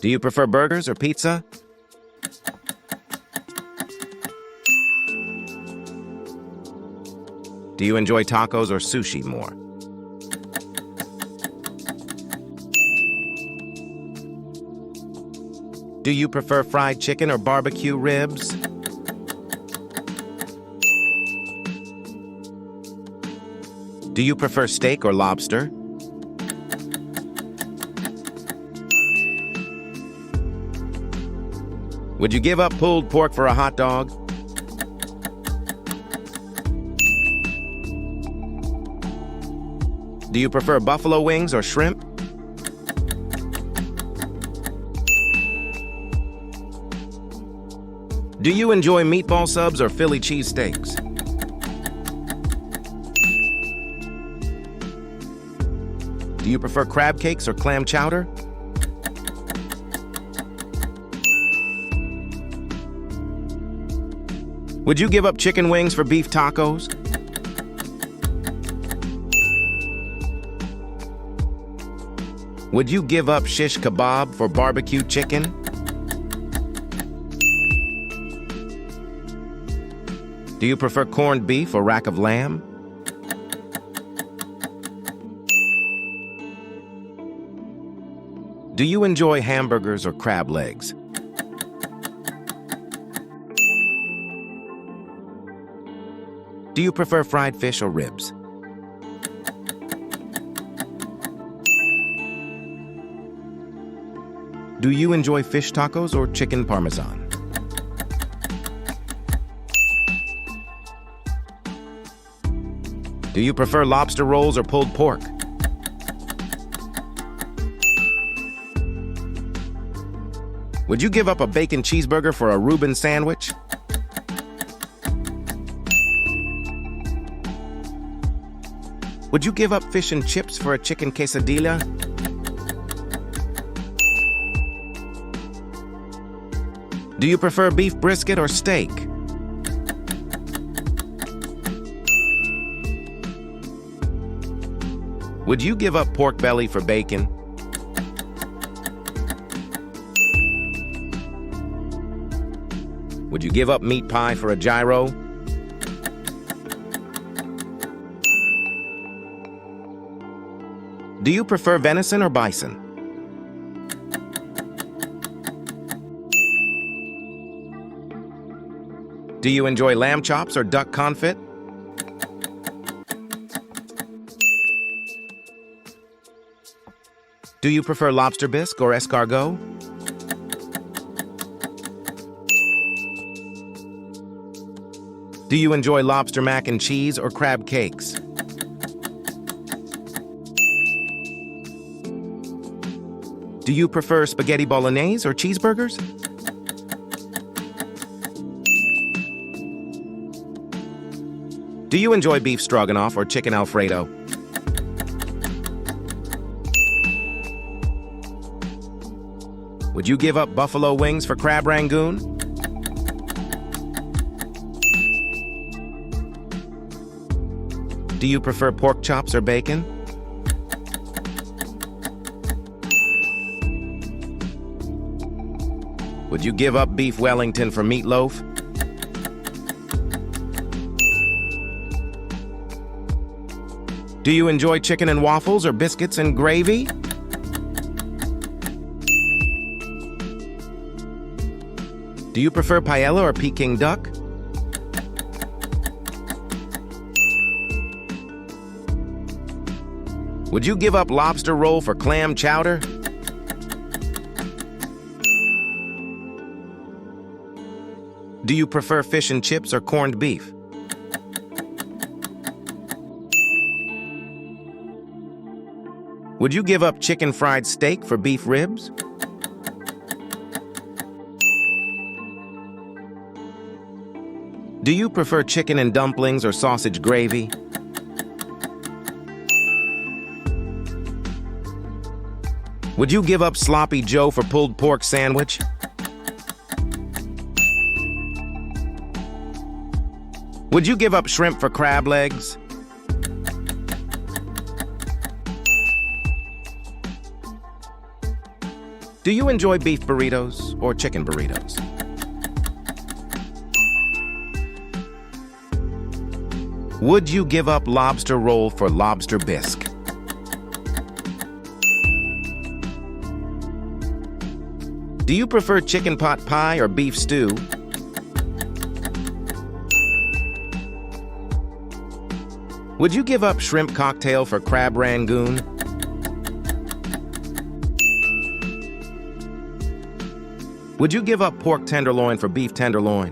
Do you prefer burgers or pizza? Do you enjoy tacos or sushi more? Do you prefer fried chicken or barbecue ribs? Do you prefer steak or lobster? Would you give up pulled pork for a hot dog? Do you prefer buffalo wings or shrimp? Do you enjoy meatball subs or Philly cheesesteaks? Do you prefer crab cakes or clam chowder? Would you give up chicken wings for beef tacos? Would you give up shish kebab for barbecue chicken? Do you prefer corned beef or rack of lamb? Do you enjoy hamburgers or crab legs? Do you prefer fried fish or ribs? Do you enjoy fish tacos or chicken parmesan? Do you prefer lobster rolls or pulled pork? Would you give up a bacon cheeseburger for a Reuben sandwich? Would you give up fish and chips for a chicken quesadilla? Do you prefer beef brisket or steak? Would you give up pork belly for bacon? Would you give up meat pie for a gyro? Do you prefer venison or bison? Do you enjoy lamb chops or duck confit? Do you prefer lobster bisque or escargot? Do you enjoy lobster mac and cheese or crab cakes? Do you prefer spaghetti bolognese or cheeseburgers? Do you enjoy beef stroganoff or chicken Alfredo? Would you give up buffalo wings for crab rangoon? Do you prefer pork chops or bacon? Would you give up beef Wellington for meatloaf? Do you enjoy chicken and waffles or biscuits and gravy? Do you prefer paella or Peking duck? Would you give up lobster roll for clam chowder? Do you prefer fish and chips or corned beef? Would you give up chicken fried steak for beef ribs? Do you prefer chicken and dumplings or sausage gravy? Would you give up sloppy Joe for pulled pork sandwich? Would you give up shrimp for crab legs? Do you enjoy beef burritos or chicken burritos? Would you give up lobster roll for lobster bisque? Do you prefer chicken pot pie or beef stew? Would you give up shrimp cocktail for crab rangoon? Would you give up pork tenderloin for beef tenderloin?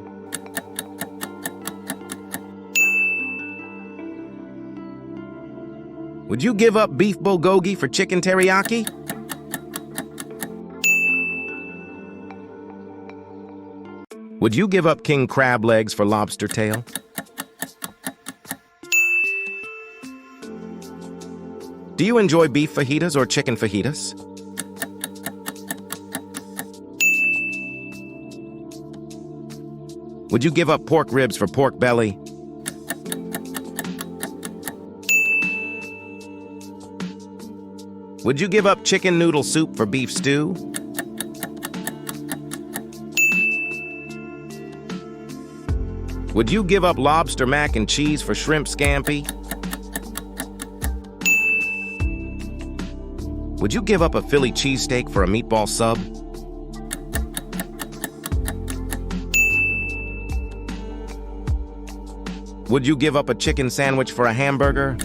Would you give up beef bulgogi for chicken teriyaki? Would you give up king crab legs for lobster tail? Do you enjoy beef fajitas or chicken fajitas? Would you give up pork ribs for pork belly? Would you give up chicken noodle soup for beef stew? Would you give up lobster mac and cheese for shrimp scampi? Would you give up a Philly cheesesteak for a meatball sub? Would you give up a chicken sandwich for a hamburger?